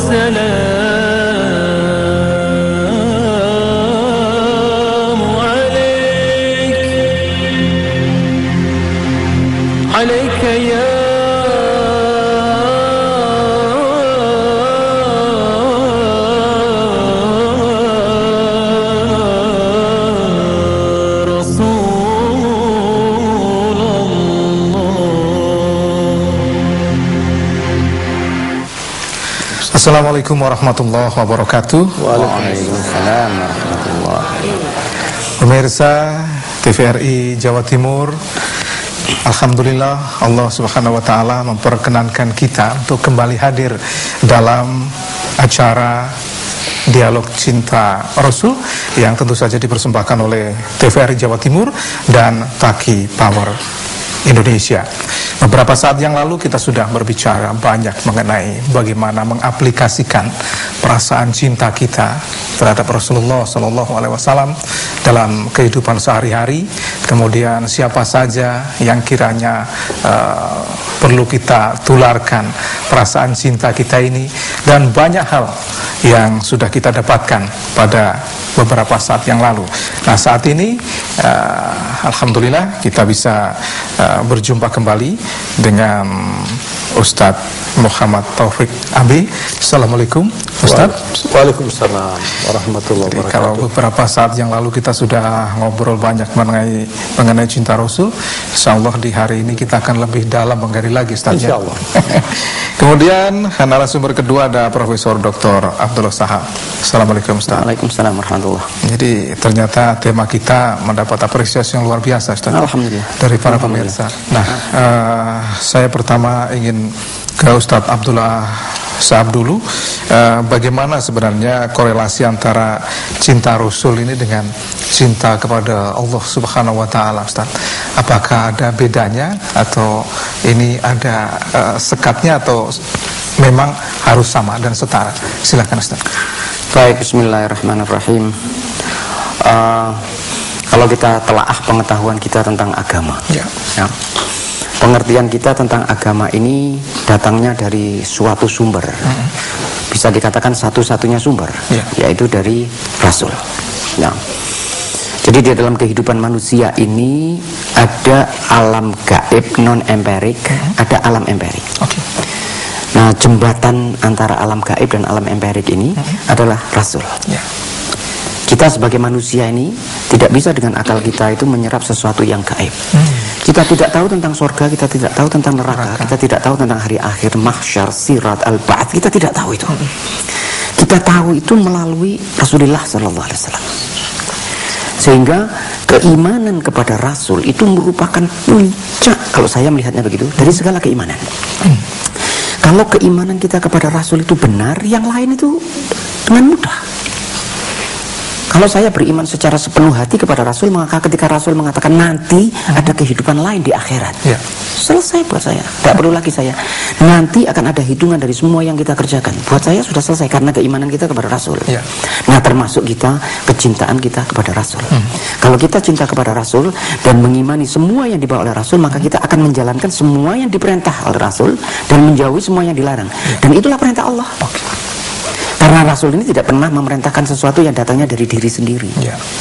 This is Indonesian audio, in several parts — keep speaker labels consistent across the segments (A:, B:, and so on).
A: والسلام عليك يا
B: Assalamualaikum warahmatullahi wabarakatuh.
C: Waalaikumsalam warahmatullahi wabarakatuh.
B: Pemirsa TVRI Jawa Timur, alhamdulillah Allah Subhanahu wa taala memperkenankan kita untuk kembali hadir dalam acara Dialog Cinta Rasul yang tentu saja dipersembahkan oleh TVRI Jawa Timur dan Taki Power Indonesia. Beberapa saat yang lalu kita sudah berbicara banyak mengenai bagaimana mengaplikasikan perasaan cinta kita terhadap Rasulullah SAW dalam kehidupan sehari-hari. Kemudian siapa saja yang kiranya perlu kita tularkan perasaan cinta kita ini, dan banyak hal yang sudah kita dapatkan pada beberapa saat yang lalu. Nah, saat ini alhamdulillah kita bisa berjumpa kembali dengan Ustadz Muhammad Taufik Abi. Assalamualaikum Ustadz.
C: Waalaikumsalam warahmatullahi wabarakatuh.
B: Kalau beberapa saat yang lalu kita sudah ngobrol banyak mengenai cinta Rasul, insyaallah di hari ini kita akan lebih dalam menggali lagi Ustadz.
C: Insyaallah.
B: Kemudian narasumber kedua ada Profesor Dr. Abdullah Sahab. Assalamualaikum Ustadz.
C: Waalaikumsalam warahmatullahi wabarakatuh.
B: Jadi ternyata tema kita mendapat apresiasi yang luar biasa Ustadz.
C: Alhamdulillah.
B: Dari para pemirsa. Nah, saya pertama ingin ke Ustadz Abdullah Sahab dulu. Bagaimana sebenarnya korelasi antara cinta Rasul ini dengan cinta kepada Allah Subhanahu wa taala, Ustaz? Apakah ada bedanya atau ini ada sekatnya atau memang harus sama dan setara? Silakan Ustaz.
C: Baik, bismillahirrahmanirrahim. Kalau kita telaah pengetahuan kita tentang agama, ya. Pengertian kita tentang agama ini datangnya dari suatu sumber, bisa dikatakan satu-satunya sumber, yaitu dari Rasul. Ya. Jadi di dalam kehidupan manusia ini ada alam gaib non-emperik, ada alam emperik. Nah, jembatan antara alam gaib dan alam emperik ini adalah Rasul. Kita sebagai manusia ini tidak bisa dengan akal kita itu menyerap sesuatu yang gaib. Kita tidak tahu tentang surga, kita tidak tahu tentang neraka, kita tidak tahu tentang hari akhir, mahsyar, sirat, al-ba'ats, kita tidak tahu itu. Kita tahu itu melalui Rasulullah SAW. Sehingga keimanan kepada Rasul itu merupakan puncak, kalau saya melihatnya begitu, dari segala keimanan. Kalau keimanan kita kepada Rasul itu benar, yang lain itu dengan mudah. Kalau saya beriman secara sepenuh hati kepada Rasul, maka ketika Rasul mengatakan nanti ada kehidupan lain di akhirat, selesai buat saya. Tidak perlu lagi saya nanti akan ada hitungan dari semua yang kita kerjakan. Buat saya sudah selesai karena keimanan kita kepada Rasul. Nah, termasuk kita kecintaan kita kepada Rasul. Kalau kita cinta kepada Rasul dan mengimani semua yang dibawa oleh Rasul, maka kita akan menjalankan semua yang diperintah oleh Rasul dan menjauhi semua yang dilarang. Dan itulah perintah Allah. Karena Rasul ini tidak pernah memerintahkan sesuatu yang datangnya dari diri sendiri.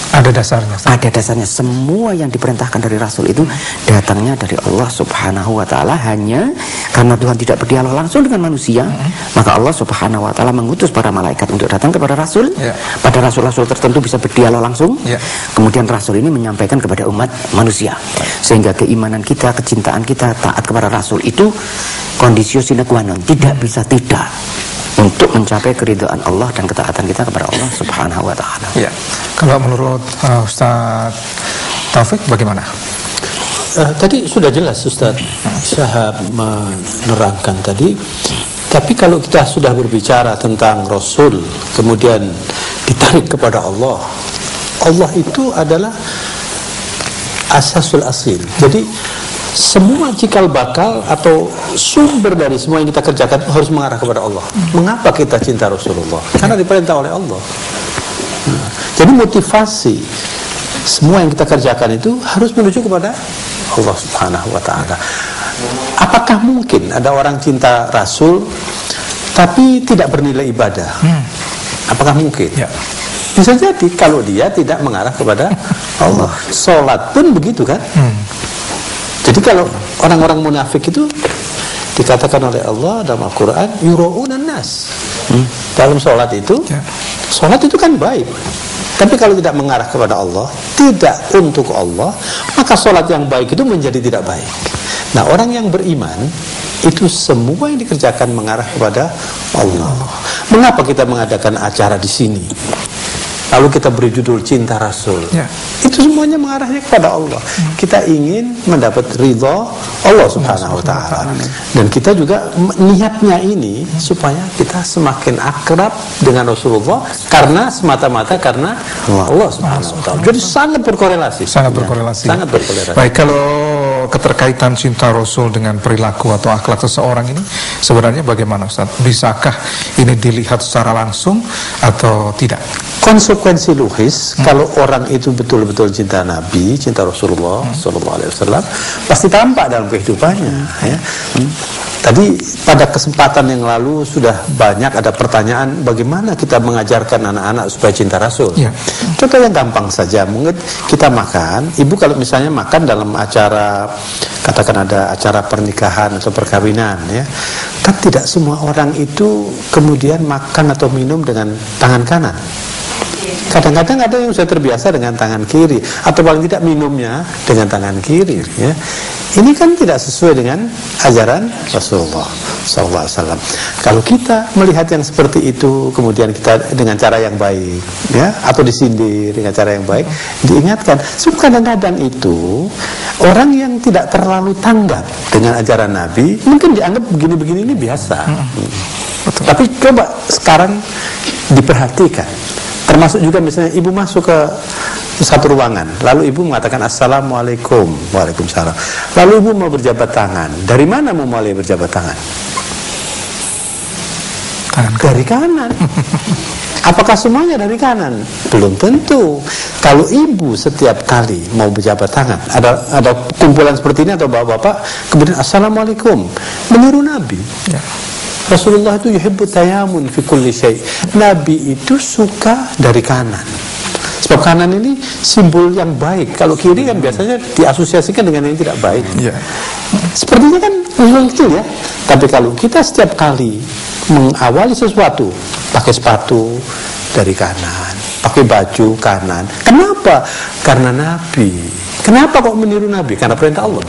B: Ada dasarnya.
C: Ada dasarnya. Semua yang diperintahkan dari Rasul itu datangnya dari Allah Subhanahu wa taala. Hanya karena Tuhan tidak berdialog langsung dengan manusia, maka Allah Subhanahu wa taala mengutus para malaikat untuk datang kepada Rasul. Pada Rasul-Rasul tertentu bisa berdialog langsung. Kemudian Rasul ini menyampaikan kepada umat manusia. Sehingga keimanan kita, kecintaan kita, taat kepada Rasul itu kondisio sine qua non, tidak bisa tidak, untuk mencapai keridhaan Allah dan ketaatan kita kepada Allah Subhanahu wa taala.
B: Kalau menurut Ustaz Taufik bagaimana?
D: Tadi sudah jelas Ustaz Syahab menerangkan tadi. Tapi kalau kita sudah berbicara tentang Rasul, kemudian ditarik kepada Allah, Allah itu adalah asasul asil. Jadi semua cikal bakal atau sumber dari semua yang kita kerjakan harus mengarah kepada Allah. Mengapa kita cinta Rasulullah? Karena diperintah oleh Allah. Jadi motivasi semua yang kita kerjakan itu harus menuju kepada Allah Subhanahu wa taala. Apakah mungkin ada orang cinta Rasul tapi tidak bernilai ibadah. Apakah mungkin?
B: Ya.
D: Bisa jadi kalau dia tidak mengarah kepada Allah. Sholat pun begitu kan? Jadi kalau orang-orang munafik itu dikatakan oleh Allah dalam Al-Quran, yura'unan nas. Dalam sholat itu, sholat itu kan baik. Tapi kalau tidak mengarah kepada Allah, tidak untuk Allah, maka sholat yang baik itu menjadi tidak baik. Nah, orang yang beriman itu semua yang dikerjakan mengarah kepada Allah. Mengapa kita mengadakan acara di sini? Lalu kita beri judul Cinta Rasul. Itu semuanya mengarahnya kepada Allah. Kita ingin mendapat ridha Allah Subhanahu wa Ta'ala. Dan kita juga niatnya ini supaya kita semakin akrab dengan Rasulullah karena semata-mata karena Allah Subhanahu wa Ta'ala. Jadi sangat berkorelasi.
B: Sangat berkorelasi.
D: Sangat berkorelasi.
B: Baik, kalau keterkaitan cinta Rasul dengan perilaku atau akhlak seseorang ini sebenarnya bagaimana, Ustaz? Bisakah ini dilihat secara langsung atau tidak?
D: Konsekuensi logis kalau orang itu betul-betul cinta Nabi, cinta Rasulullah Sallallahu Alaihi Wasallam, pasti tampak dalam kehidupannya. Ya. Tadi pada kesempatan yang lalu sudah banyak ada pertanyaan bagaimana kita mengajarkan anak-anak supaya cinta Rasul. Contoh yang gampang saja, mungkin kita makan, ibu kalau misalnya makan dalam acara, katakan ada acara pernikahan atau perkawinan, ya, kan tidak semua orang itu kemudian makan atau minum dengan tangan kanan. Kadang-kadang ada yang sudah terbiasa dengan tangan kiri, atau paling tidak minumnya dengan tangan kiri. Ya. Ini kan tidak sesuai dengan ajaran Rasulullah SAW. Kalau kita melihat yang seperti itu, kemudian kita dengan cara yang baik, ya, atau disindir dengan cara yang baik, diingatkan. Kadang-kadang itu orang yang tidak terlalu tanggap dengan ajaran Nabi, mungkin dianggap begini-begini ini biasa. Tapi coba sekarang diperhatikan. Termasuk juga misalnya ibu masuk ke satu ruangan, lalu ibu mengatakan Assalamualaikum, Waalaikumsalam. Lalu ibu mau berjabat tangan. Dari mana mau mulai berjabat tangan? Dari kanan. Apakah semuanya dari kanan? Belum tentu. Kalau ibu setiap kali mau berjabat tangan, ada kumpulan seperti ini atau bapak-bapak, kemudian Assalamualaikum, meniru Nabi. Rasulullah itu yuhibbu tayamun fi kulli syai'. Nabi itu suka dari kanan. Sebab kanan ini simbol yang baik. Kalau kiri kan biasanya diasosiasikan dengan yang tidak baik. Sepertinya kan memang kecil ya. Tapi kalau kita setiap kali mengawali sesuatu pakai sepatu dari kanan, pakai baju kanan. Kenapa? Karena Nabi. Kenapa kok meniru Nabi? Karena perintah Allah.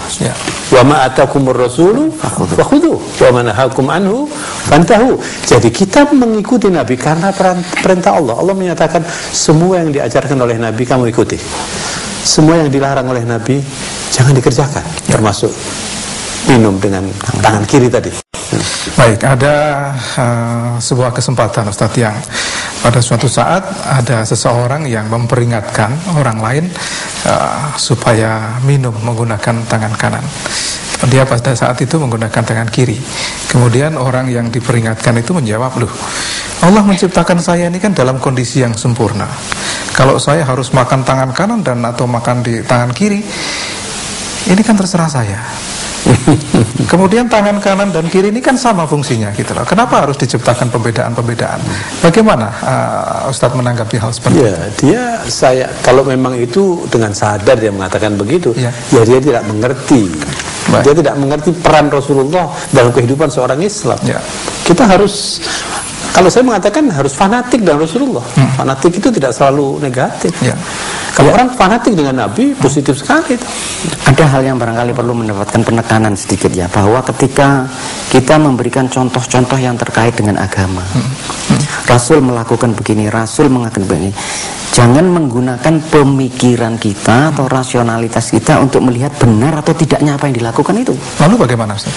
D: Wa ma atakumur rasulu fakhudhu wa ma nahakum anhu fantahu. Jadi kita mengikuti Nabi karena perintah Allah. Allah menyatakan semua yang diajarkan oleh Nabi kamu ikuti. Semua yang dilarang oleh Nabi jangan dikerjakan. Termasuk minum dengan tangan kiri tadi.
B: Baik, ada sebuah kesempatan Ustadz yang pada suatu saat ada seseorang yang memperingatkan orang lain supaya minum menggunakan tangan kanan. Dia pada saat itu menggunakan tangan kiri. Kemudian orang yang diperingatkan itu menjawab, loh, Allah menciptakan saya ini kan dalam kondisi yang sempurna. Kalau saya harus makan tangan kanan dan atau makan di tangan kiri, ini kan terserah saya. Kemudian tangan kanan dan kiri ini kan sama fungsinya gitu loh. Kenapa harus diciptakan pembedaan-pembedaan? Bagaimana Ustadz menanggapi hal seperti itu?
D: Saya kalau memang itu dengan sadar dia mengatakan begitu, ya dia tidak mengerti. Dia tidak mengerti peran Rasulullah dalam kehidupan seorang Islam. Kita harus, kalau saya mengatakan harus fanatik dengan Rasulullah. Fanatik itu tidak selalu negatif. Kalau orang fanatik dengan Nabi, positif sekali.
C: Ada hal yang barangkali perlu mendapatkan penekanan sedikit ya, bahwa ketika kita memberikan contoh-contoh yang terkait dengan agama, Rasul melakukan begini, Rasul mengatakan begini, jangan menggunakan pemikiran kita atau rasionalitas kita untuk melihat benar atau tidaknya apa yang dilakukan itu.
B: Lalu bagaimana, Ustaz?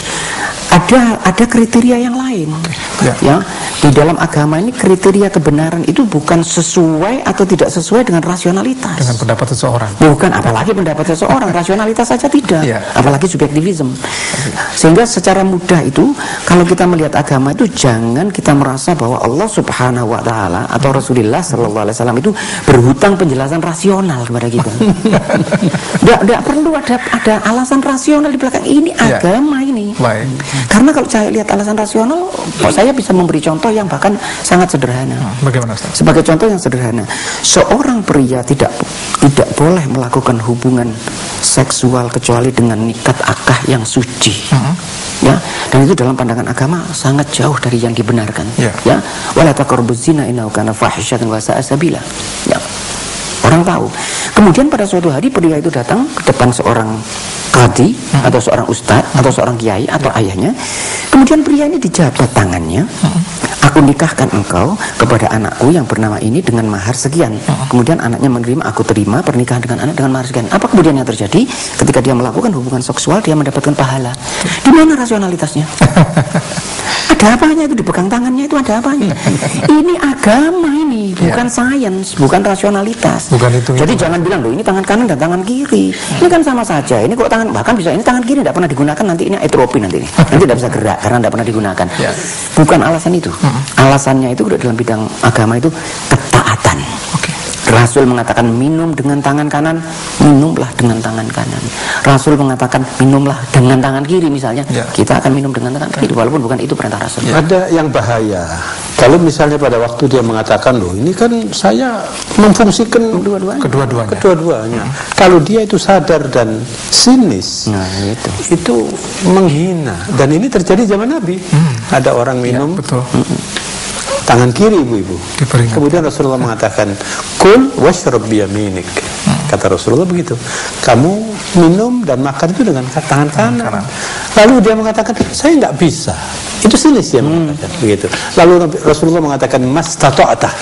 C: Ada kriteria yang lain. Ya, di dalam agama ini kriteria kebenaran itu bukan sesuai atau tidak sesuai dengan rasionalitas.
B: Dengan pendapat seseorang.
C: Bukan, apalagi pendapat seseorang, rasionalitas saja tidak. Apalagi subjektivisme. Sehingga secara mudah itu kalau kita melihat agama itu jangan kita merasa bahwa Allah Subhanahu wa Ta'ala atau Rasulullah Sallallahu Alaihi Wasallam itu berhutang penjelasan rasional kepada kita. Tidak perlu ada alasan rasional di belakang ini, agama ini. Karena kalau saya lihat alasan rasional, saya bisa memberi contoh yang bahkan sangat sederhana.
B: Bagaimana, Ustaz?
C: Sebagai contoh yang sederhana, seorang pria tidak boleh melakukan hubungan seksual kecuali dengan nikat akad yang suci. Ya, dan itu dalam pandangan agama sangat jauh dari yang dibenarkan. Ya, wala taqrabuz zina innahu kana fahisyatan wa sa'a sabila. Ya. Orang tahu. Kemudian pada suatu hari pria itu datang ke depan seorang qadhi atau seorang ustadz atau seorang kiai atau ayahnya. Kemudian pria ini dijabat tangannya. Aku nikahkan engkau kepada anakku yang bernama ini dengan mahar sekian. Kemudian anaknya menerima, aku terima pernikahan dengan anak dengan mahar sekian. Apa kemudian yang terjadi? Ketika dia melakukan hubungan seksual, dia mendapatkan pahala. Di mana rasionalitasnya? Ada apanya itu dipegang tangannya, itu ada apanya? Ini agama ini, bukan sains, bukan rasionalitas.
B: Bukan itu.
C: Jadi jangan bilang loh ini tangan kanan dan tangan kiri. Ini kan sama saja. Ini kok tangan, bahkan bisa ini tangan kiri tidak pernah digunakan, nanti ini atrofi nanti ini. Nanti tidak bisa gerak karena tidak pernah digunakan. Bukan alasan itu. Alasannya itu dalam bidang agama itu ketaatan. Rasul mengatakan minum dengan tangan kanan, minumlah dengan tangan kanan. Rasul mengatakan minumlah dengan tangan kiri misalnya, kita akan minum dengan tangan kiri walaupun bukan itu perintah Rasul.
D: Ada yang bahaya. Kalau misalnya pada waktu dia mengatakan loh, ini kan saya memfungsikan kedua-duanya. Kalau dia itu sadar dan sinis, itu menghina. Dan ini terjadi zaman Nabi. Ada orang minum. Tangan kiri ibu-ibu. Kemudian Rasulullah mengatakan, kul washrab biyaminik. Kata Rasulullah begitu. Kamu minum dan makan itu dengan tangan kanan. Lalu dia mengatakan, saya nggak bisa. Itu sinis dia mengatakan begitu. Lalu Rasulullah mengatakan, mas tata'atah.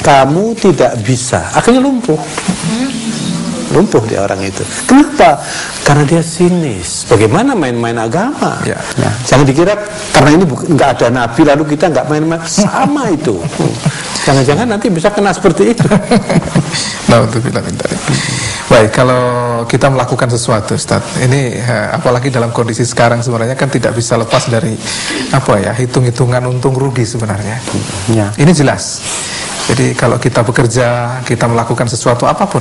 D: Kamu tidak bisa. Akhirnya lumpuh. Lumpuh dia orang itu. Kenapa? Karena dia sinis. Bagaimana main-main agama? Jangan dikira karena ini nggak ada nabi lalu kita nggak main-main. Sama itu. Jangan-jangan nanti bisa kena seperti itu.
B: Nah, untuk bilang tadi. Baik, kalau kita melakukan sesuatu, Ustaz, ini apalagi dalam kondisi sekarang sebenarnya kan tidak bisa lepas dari hitung-hitungan untung rugi sebenarnya. Ini jelas. Jadi kalau kita bekerja, kita melakukan sesuatu apapun,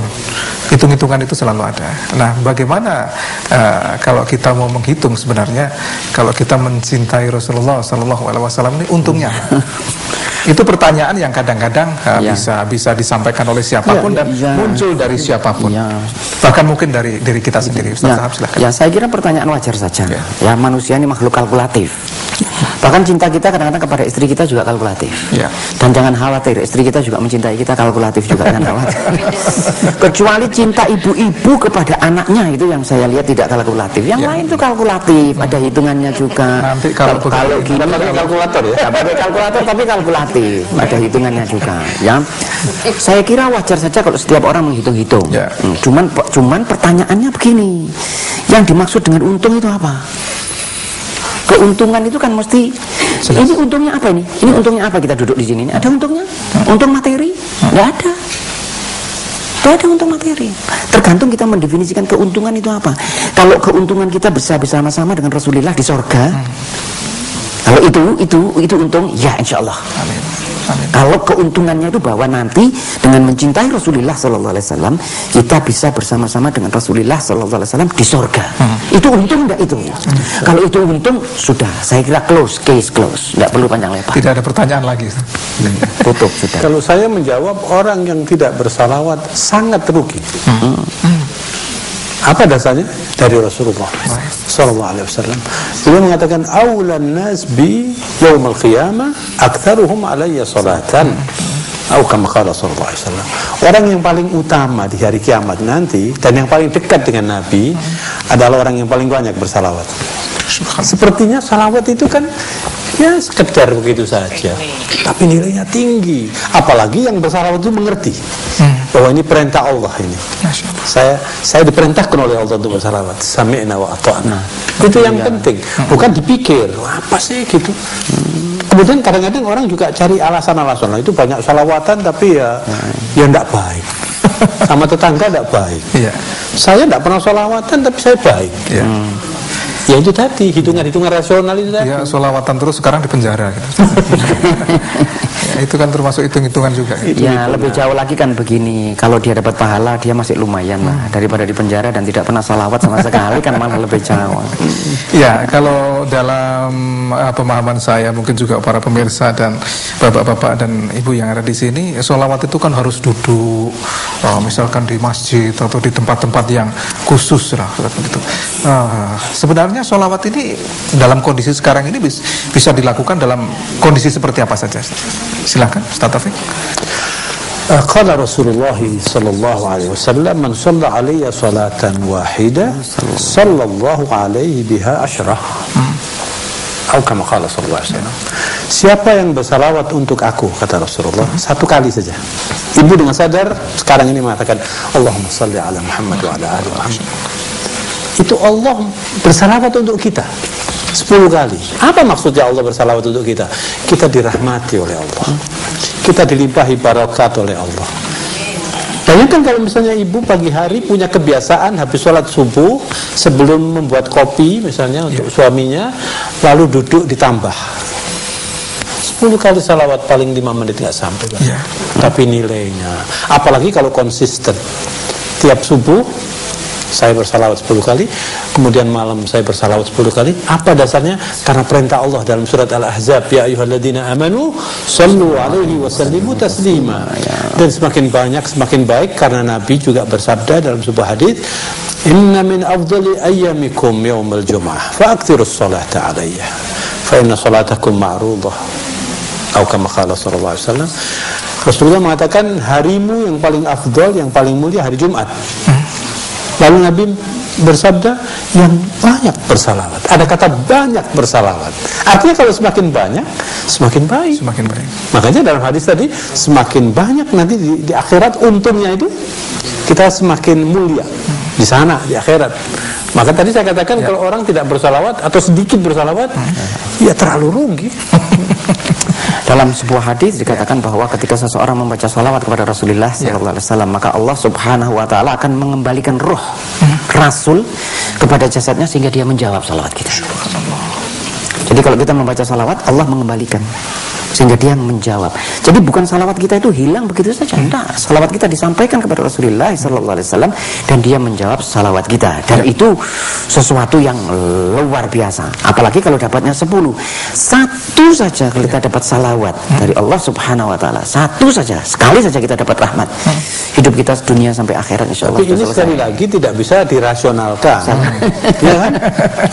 B: hitung-hitungan itu selalu ada. Nah, bagaimana kalau kita mau menghitung sebenarnya, kalau kita mencintai Rasulullah SAW ini untungnya? Itu pertanyaan yang kadang-kadang bisa disampaikan oleh siapapun dan muncul dari siapapun. Bahkan mungkin dari diri kita sendiri. Ustaz Sahab, silakan.
C: Saya kira pertanyaan wajar saja. Ya, manusia ini makhluk kalkulatif. Bahkan cinta kita kadang-kadang kepada istri kita juga kalkulatif. Dan jangan khawatir, istri kita juga mencintai kita kalkulatif juga, jangan khawatir. Kecuali cinta ibu-ibu kepada anaknya itu yang saya lihat tidak kalkulatif. Yang lain itu kalkulatif, ada hitungannya juga.
B: Nanti kalau
C: gini kalkulator ya, pakai kalkulator tapi kalkulatif, ada hitungannya juga. Ya, saya kira wajar saja kalau setiap orang menghitung-hitung. Cuman pertanyaannya begini, yang dimaksud dengan untung itu apa? Keuntungan itu kan mesti ini untungnya apa ini? Ini untungnya apa kita duduk di sini? Ada untungnya? Untung materi? Nggak ada. Tidak ada untung materi. Tergantung kita mendefinisikan keuntungan itu apa. Kalau keuntungan kita bisa bersama-sama dengan Rasulullah di sorga, kalau itu untung, ya insya Allah. Amin. Kalau keuntungannya itu bahwa nanti dengan mencintai Rasulullah SAW kita bisa bersama-sama dengan Rasulullah SAW di sorga. Itu untung enggak itu? Kalau itu untung sudah, saya kira case close, enggak perlu panjang lebar.
B: Tidak ada pertanyaan lagi.
C: Tutup sudah.
D: Kalau saya menjawab, orang yang tidak bersalawat sangat rugi. Apa dasarnya? Dari Rasulullah sallallahu alaihi wasallam. Beliau mengatakan aulan nas bi yaumil qiyamah aktsaruhum alayya salatan. Atau kama qala sallallahu alaihi wasallam. Orang yang paling utama di hari kiamat nanti dan yang paling dekat dengan Nabi adalah orang yang paling banyak bersalawat. Sepertinya salawat itu kan ya sekedar begitu saja, tapi nilainya tinggi. Apalagi yang bersalawat itu mengerti bahwa ini perintah Allah ini. Saya diperintahkan oleh Allah untuk bersalawat. Sami'na wa ata'na. Itu yang penting. Bukan dipikir apa sih gitu. Kemudian kadang-kadang orang juga cari alasan-alasan. Nah, itu banyak salawatan tapi ya enggak baik. Sama tetangga enggak baik. Saya enggak pernah salawatan tapi saya baik. Ya itu tadi, hitungan-hitungan rasional itu tadi.
B: Ya, sholawatan terus sekarang di penjara gitu. Itu kan termasuk hitung-hitungan juga.
C: Ya, lebih jauh lagi kan begini, kalau dia dapat pahala dia masih lumayan lah daripada di penjara dan tidak pernah salawat sama sekali kan malah lebih jauh.
B: Ya, kalau dalam pemahaman saya, mungkin juga para pemirsa dan bapak-bapak dan ibu yang ada di sini, sholawat itu kan harus duduk, misalkan di masjid atau di tempat-tempat yang khusus lah, begitu. Sebenarnya sholawat ini dalam kondisi sekarang ini bisa dilakukan dalam kondisi seperti apa saja? Silakan, Ustaz Taufik.
D: Qala Rasulullah sallallahu alaihi wasallam, man shalla alayya salatan wahidah sallallahu alaihi biha asyrah. Atau kama qala sallallahu alaihi wasallam. Siapa yang bersalawat untuk aku, kata Rasulullah, satu kali saja. Ibu dengan sadar sekarang ini mengatakan Allahumma shalli ala Muhammad wa ala ali Muhammad. Itu Allah bersalawat untuk kita 10 kali. Apa maksudnya Allah bersalawat untuk kita? Kita dirahmati oleh Allah, kita dilimpahi barakat oleh Allah. Bayangkan kalau misalnya ibu pagi hari punya kebiasaan habis sholat subuh, sebelum membuat kopi misalnya untuk suaminya, lalu duduk ditambah 10 kali salawat, paling 5 menit nggak sampai kan? Tapi nilainya, apalagi kalau konsisten, tiap subuh saya bersalawat 10 kali, kemudian malam saya bersalawat 10 kali. Apa dasarnya? Karena perintah Allah dalam surat Al-Ahzab, ya ayyuhalladzina amanu sallu alaihi wa sallimu taslima. Dan semakin banyak semakin baik, karena Nabi juga bersabda dalam sebuah hadis, inna min afdali ayyamikum yaumal jum'ah fa'akthirus salata alayya fa inna salatakum ma'rudah. Atau kama qala sallallahu alaihi wasallam. Rasulullah mengatakan harimu yang paling afdal, yang paling mulia hari Jumat. Lalu Nabi bersabda, yang banyak bersalawat. Ada kata banyak bersalawat. Artinya kalau semakin banyak, semakin baik.
B: Semakin baik.
D: Makanya dalam hadis tadi, semakin banyak nanti di akhirat untungnya itu, kita semakin mulia di sana, di akhirat. Maka tadi saya katakan kalau orang tidak bersalawat atau sedikit bersalawat, ya terlalu rugi.
C: Dalam sebuah hadis dikatakan bahwa ketika seseorang membaca salawat kepada Rasulullah SAW, maka Allah Subhanahu wa Ta'ala akan mengembalikan roh Rasul kepada jasadnya sehingga dia menjawab salawat kita. Jadi kalau kita membaca salawat, Allah mengembalikan sehingga dia menjawab. Jadi bukan salawat kita itu hilang begitu saja. Tidak, salawat kita disampaikan kepada Rasulullah SAW dan dia menjawab salawat kita. Dan itu sesuatu yang luar biasa. Apalagi kalau dapatnya 10. Satu saja kalau kita dapat salawat dari Allah Subhanahu wa Ta'ala, satu saja, sekali saja kita dapat rahmat. Hidup kita dunia sampai akhirat insya Allah.
D: Tapi ini sekali lagi tidak bisa dirasionalkan. Ya kan?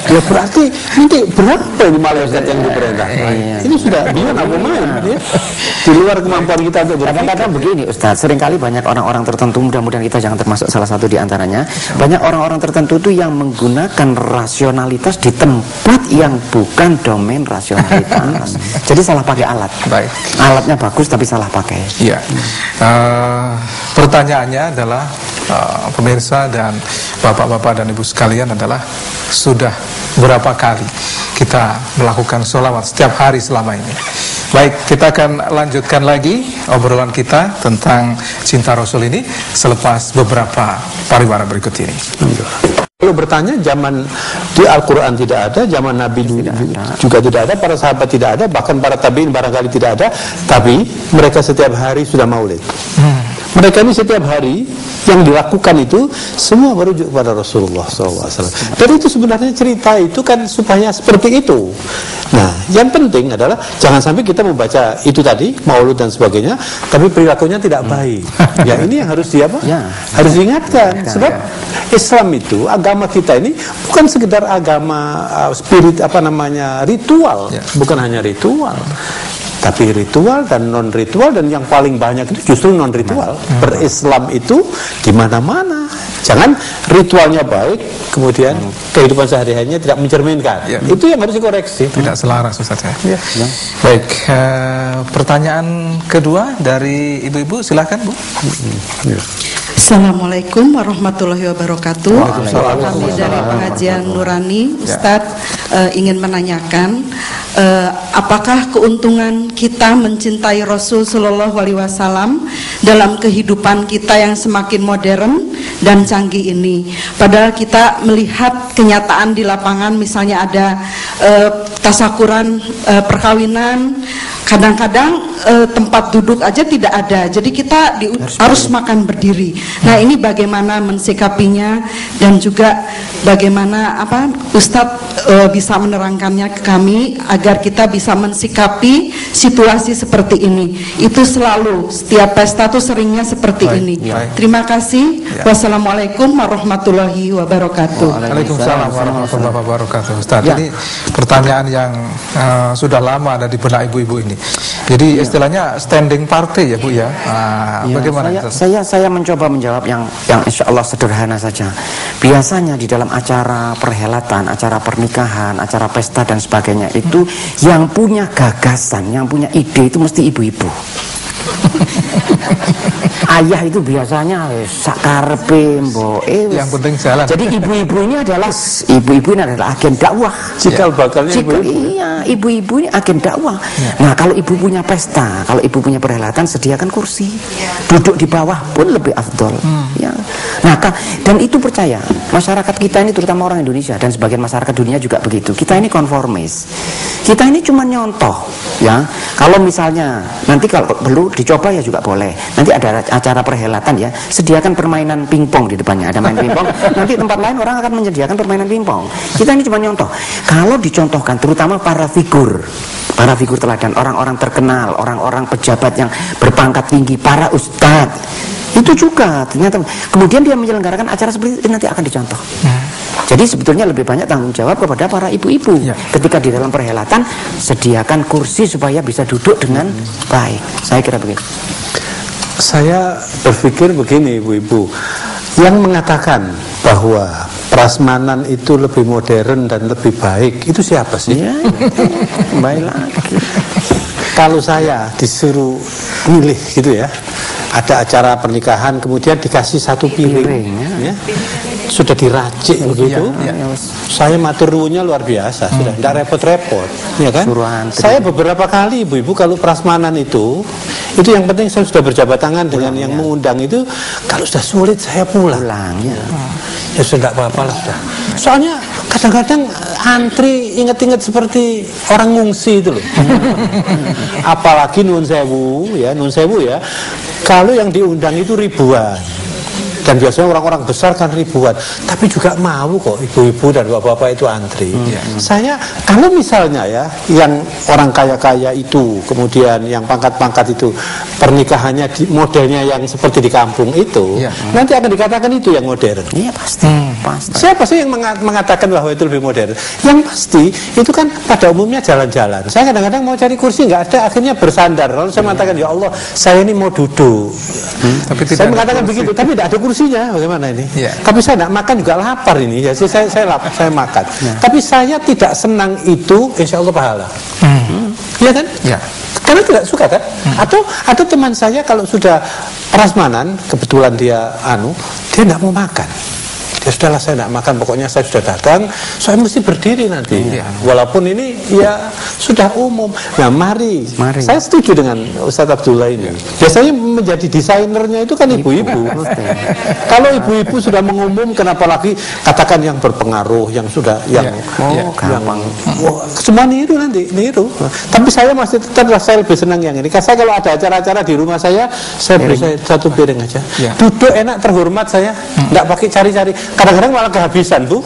D: Ya berarti nanti berapa ini malaikat yang diperintah? Ini sudah beyond apa main, ya? Di luar kemampuan kita untuk berpikir.
C: Kadang-kadang begini Ustaz, seringkali banyak orang-orang tertentu, mudah-mudahan kita jangan termasuk salah satu di antaranya, banyak orang-orang tertentu itu yang menggunakan rasionalitas di tempat yang bukan domain rasionalitas. Jadi salah pakai alat.
B: Baik.
C: Alatnya bagus tapi salah pakai.
B: Iya. Pertanyaannya adalah pemirsa dan bapak-bapak dan ibu sekalian adalah sudah berapa kali kita melakukan sholawat setiap hari selama ini? Baik, kita akan lanjutkan lagi obrolan kita tentang cinta Rasul ini selepas beberapa pariwara berikut ini.
D: Kalau bertanya, zaman di Al-Quran tidak ada, zaman Nabi juga tidak ada, para sahabat tidak ada, bahkan para tabi'in barangkali tidak ada, tapi mereka setiap hari sudah maulid. Mereka ini setiap hari yang dilakukan itu semua merujuk kepada Rasulullah SAW. Dan itu sebenarnya cerita itu kan supaya seperti itu. Nah, yang penting adalah jangan sampai kita membaca itu tadi, maulud dan sebagainya, tapi perilakunya tidak baik. Ya, ini yang harus harus diingatkan. Sebab Islam itu, agama kita ini bukan sekedar agama spirit ritual, bukan hanya ritual. Tapi ritual dan non ritual, dan yang paling banyak itu justru non ritual. Berislam itu di mana-mana. Jangan ritualnya baik, kemudian kehidupan sehari-harinya tidak mencerminkan. Itu yang harus dikoreksi.
B: Tidak selaras Ustaz ya. Baik, pertanyaan kedua dari ibu-ibu, silakan Bu.
E: Assalamualaikum warahmatullahi wabarakatuh. Kami dari pengajian Nurani, Ustadz ingin menanyakan, apakah keuntungan kita mencintai Rasul Shallallahu Alaihi Wasallam dalam kehidupan kita yang semakin modern dan canggih ini? Padahal kita melihat kenyataan di lapangan, misalnya ada tasakuran perkawinan kadang-kadang tempat duduk aja tidak ada, jadi kita harus makan berdiri. Nah, ini bagaimana mensikapinya dan juga bagaimana Ustadz bisa menerangkannya ke kami agar kita bisa mensikapi situasi seperti ini. Itu selalu setiap pesta tuh seringnya seperti ini. Terima kasih. Wassalamualaikum warahmatullahi wabarakatuh.
B: Waalaikumsalam warahmatullahi wabarakatuh. Ustaz, ini pertanyaan yang sudah lama ada di benak ibu-ibu ini. Jadi istilahnya standing party ya Bu ya. Bagaimana?
C: Saya mencoba menjawab yang insya Allah sederhana saja. Biasanya di dalam acara perhelatan, acara pernikahan, acara pesta dan sebagainya itu yang punya gagasan, yang punya ide itu mesti ibu-ibu. Ayah itu biasanya sakarepe mboke. Yang
B: penting jalan.
C: Jadi ibu-ibu ini adalah agen dakwah.
D: Cikal bakalnya ibu-ibu.
C: Iya, ibu-ibu ini agen dakwah. Nah, kalau ibu punya pesta, kalau ibu punya perhelatan, sediakan kursi. Duduk di bawah pun lebih afdol. Ya. Nah, dan itu percaya masyarakat kita ini, terutama orang Indonesia dan sebagian masyarakat dunia juga begitu. Kita ini konformis. Kita ini cuma nyontoh, ya. Kalau misalnya nanti kalau perlu dicoba ya juga boleh. Nanti ada acara perhelatan ya, sediakan permainan pingpong di depannya, ada main pingpong. Nanti tempat lain orang akan menyediakan permainan pingpong. Kita ini cuma nyontoh. Kalau dicontohkan, terutama para figur teladan, orang-orang terkenal, orang-orang pejabat yang berpangkat tinggi, para ustadz, itu juga ternyata kemudian dia menyelenggarakan acara seperti itu nanti akan dicontoh. Jadi sebetulnya lebih banyak tanggung jawab kepada para ibu-ibu. Ketika di dalam perhelatan sediakan kursi supaya bisa duduk dengan baik. Saya kira begitu.
D: Saya berpikir begini ibu-ibu, yang mengatakan bahwa prasmanan itu lebih modern dan lebih baik, itu siapa sih?
C: Baik lagi.
D: Kalau saya disuruh milih gitu ya, ada acara pernikahan kemudian dikasih satu piring ya, sudah diracik begitu, saya matur nuwunnya luar biasa, sudah tidak repot-repot, ya kan? Saya beberapa kali ibu-ibu kalau prasmanan itu yang penting saya sudah berjabat tangan dengan yang mengundang itu, kalau sudah sulit saya pulang. Ya sudah tidak apa-apa lah sudah. Soalnya kadang-kadang antri inget-inget seperti orang ngungsi itu loh. Apalagi nun sewu ya, kalau yang diundang itu ribuan. Dan biasanya orang-orang besar kan ribuan, tapi juga mau kok ibu-ibu dan bapak-bapak itu antri. Saya kalau misalnya ya, yang orang kaya-kaya itu, kemudian yang pangkat-pangkat itu pernikahannya modelnya yang seperti di kampung itu, nanti akan dikatakan itu yang modern.
C: Iya pasti.
D: Siapa sih yang mengatakan bahwa itu lebih modern? Yang pasti itu kan pada umumnya jalan-jalan. Saya kadang-kadang mau cari kursi nggak ada, akhirnya bersandar. Lalu saya mengatakan, ya Allah, saya ini mau duduk. Tapi saya mengatakan begitu, tapi tidak ada kursinya. Bagaimana ini? Tapi saya tidak makan juga lapar ini. Ya, saya makan. Tapi saya tidak senang itu, insya Allah pahala. Iya kan? Karena tidak suka kan? Atau teman saya kalau sudah prasmanan, kebetulan dia dia tidak mau makan. Ya sudahlah, saya tidak makan, pokoknya saya sudah datang, saya mesti berdiri nanti. Walaupun ini ya sudah umum. Nah, mari. Saya setuju dengan Ustadz Abdullah ini. Biasanya menjadi desainernya itu kan ibu-ibu. Kalau ibu-ibu sudah mengumumkan, apalagi katakan yang berpengaruh, yang sudah semua niru nanti, niru. Tapi saya masih tetap, saya lebih senang yang ini. Saya kalau ada acara-acara di rumah saya beri satu piring aja. Duduk enak, terhormat saya, tidak pakai cari-cari. Kadang-kadang malah kehabisan, Bu.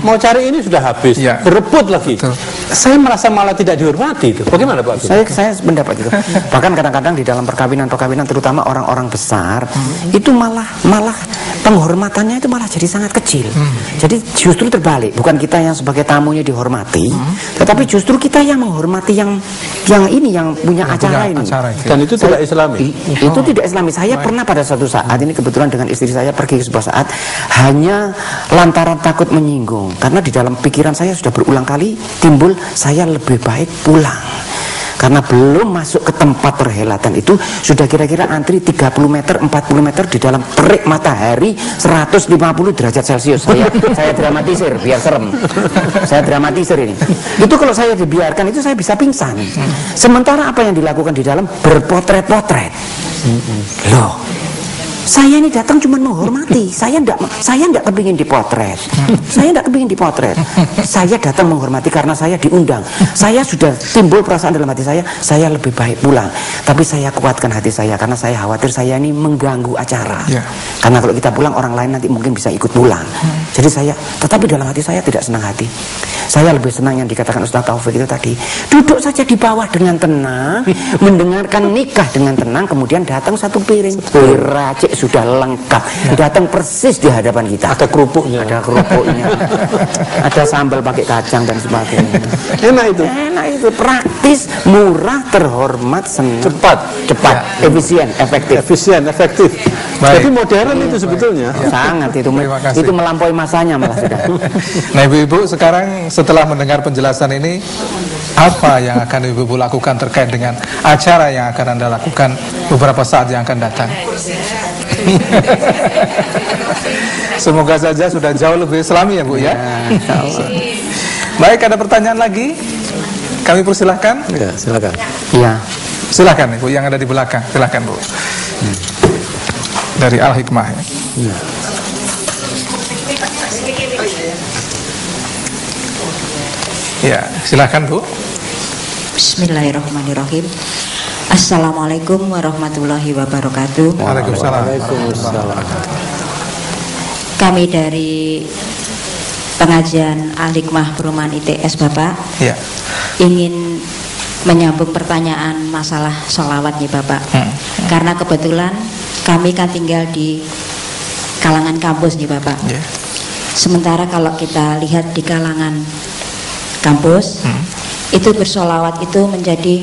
D: Mau cari ini sudah habis, berebut lagi. Saya merasa malah tidak dihormati itu. Bagaimana Pak?
C: Saya pendapat itu. Bahkan kadang-kadang di dalam perkawinan terutama orang-orang besar itu malah penghormatannya itu malah jadi sangat kecil. Jadi justru terbalik, bukan kita yang sebagai tamunya dihormati, tetapi justru kita yang menghormati yang punya acara ini.
D: Dan itu tidak Islami.
C: Itu tidak Islami. Saya pernah pada suatu saat ini kebetulan dengan istri saya pergi ke sebuah saat hanya lantaran takut menyinggung, karena di dalam pikiran saya sudah berulang kali timbul saya lebih baik pulang. Karena belum masuk ke tempat perhelatan itu sudah kira-kira antri 30 meter, 40 meter di dalam terik matahari 150 derajat Celcius. Saya dramatisir biar serem. Saya dramatisir ini. Itu kalau saya dibiarkan itu saya bisa pingsan. Sementara apa yang dilakukan di dalam berpotret-potret. Loh, Saya ini datang cuma menghormati. Saya enggak kepingin dipotret. Saya enggak kepingin dipotret. Saya datang menghormati karena saya diundang. Saya sudah timbul perasaan dalam hati saya lebih baik pulang. Tapi saya kuatkan hati saya karena saya khawatir saya ini mengganggu acara. Karena kalau kita pulang orang lain nanti mungkin bisa ikut pulang. Jadi tetapi dalam hati saya tidak senang hati. Saya lebih senang yang dikatakan Ustaz Taufik itu tadi, duduk saja di bawah dengan tenang, mendengarkan nikah dengan tenang, kemudian datang satu piring diracik sudah lengkap, datang persis di hadapan kita.
D: Ada kerupuknya,
C: ada sambal pakai kacang dan sebagainya.
D: Enak itu,
C: praktis, murah, terhormat, senang, cepat, efisien, efektif.
D: Jadi modern itu sebetulnya.
C: Sangat itu melampaui masanya malah sudah.
B: Nah, ibu-ibu sekarang setelah mendengar penjelasan ini, apa yang akan ibu-ibu lakukan terkait dengan acara yang akan Anda lakukan beberapa saat yang akan datang? Semoga saja sudah jauh lebih islami ya Bu ya. Baik, ada pertanyaan lagi? Kami persilahkan.
D: Ya, silakan.
C: Iya.
B: Silakan Ibu yang ada di belakang. Silakan Bu. Dari Al Hikmah.
D: Ya.
B: Ya, silakan Bu.
F: Bismillahirrahmanirrahim. Assalamualaikum warahmatullahi wabarakatuh.
B: Waalaikumsalam.
F: Kami dari pengajian Al-Hikmah Perumahan ITS Bapak, ingin menyambung pertanyaan masalah sholawat nih Bapak. Karena kebetulan kami kan tinggal di kalangan kampus nih Bapak. Sementara kalau kita lihat di kalangan kampus, itu bersolawat itu menjadi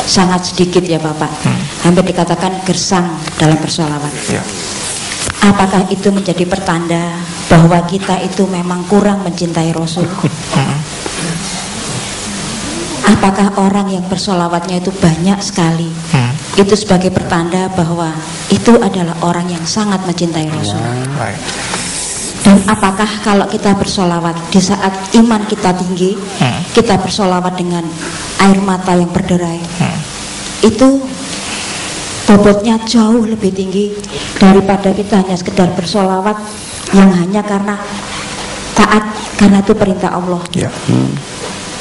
F: sangat sedikit ya Bapak. Hampir dikatakan gersang dalam bersolawat. Apakah itu menjadi pertanda bahwa kita itu memang kurang mencintai Rasul? Apakah orang yang bersolawatnya itu banyak sekali, itu sebagai pertanda bahwa itu adalah orang yang sangat mencintai Rasul? Dan apakah kalau kita bersolawat di saat iman kita tinggi, kita bersolawat dengan air mata yang berderai, itu bobotnya jauh lebih tinggi daripada kita hanya sekedar bersolawat yang hanya karena taat, karena itu perintah Allah.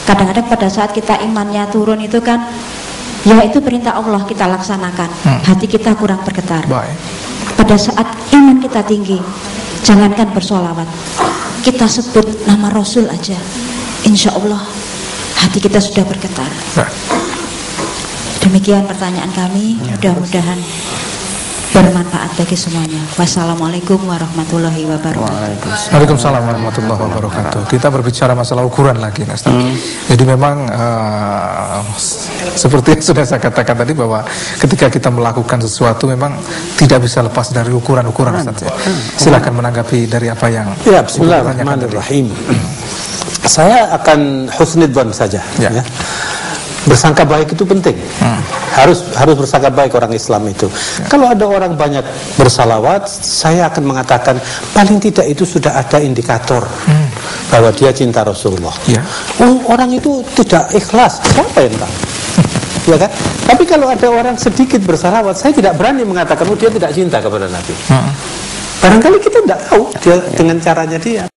F: Kadang-kadang pada saat kita imannya turun itu kan, ya itu perintah Allah kita laksanakan, hati kita kurang bergetar. Pada saat iman kita tinggi, jangankan bersolawat, kita sebut nama Rasul aja, insya Allah hati kita sudah bergetar. Demikian pertanyaan kami, mudah-mudahan bermanfaat bagi semuanya. Wassalamualaikum warahmatullahi wabarakatuh.
B: Waalaikumsalam warahmatullahi wabarakatuh. Kita berbicara masalah ukuran lagi, Ustaz. Jadi memang seperti yang sudah saya katakan tadi, bahwa ketika kita melakukan sesuatu memang tidak bisa lepas dari ukuran-ukuran, Ustaz. Silakan menanggapi dari apa yang
D: Bismillahirrahmanirrahim. Saya akan husnidzan saja. Bersangka baik itu penting. Harus bersangka baik orang Islam itu. Kalau ada orang banyak bersalawat, saya akan mengatakan paling tidak itu sudah ada indikator bahwa dia cinta Rasulullah. Orang itu tidak ikhlas, siapa yang tahu? Ya kan? Tapi kalau ada orang sedikit bersalawat, saya tidak berani mengatakan dia tidak cinta kepada Nabi. Barangkali kita tidak tahu dia dengan caranya dia.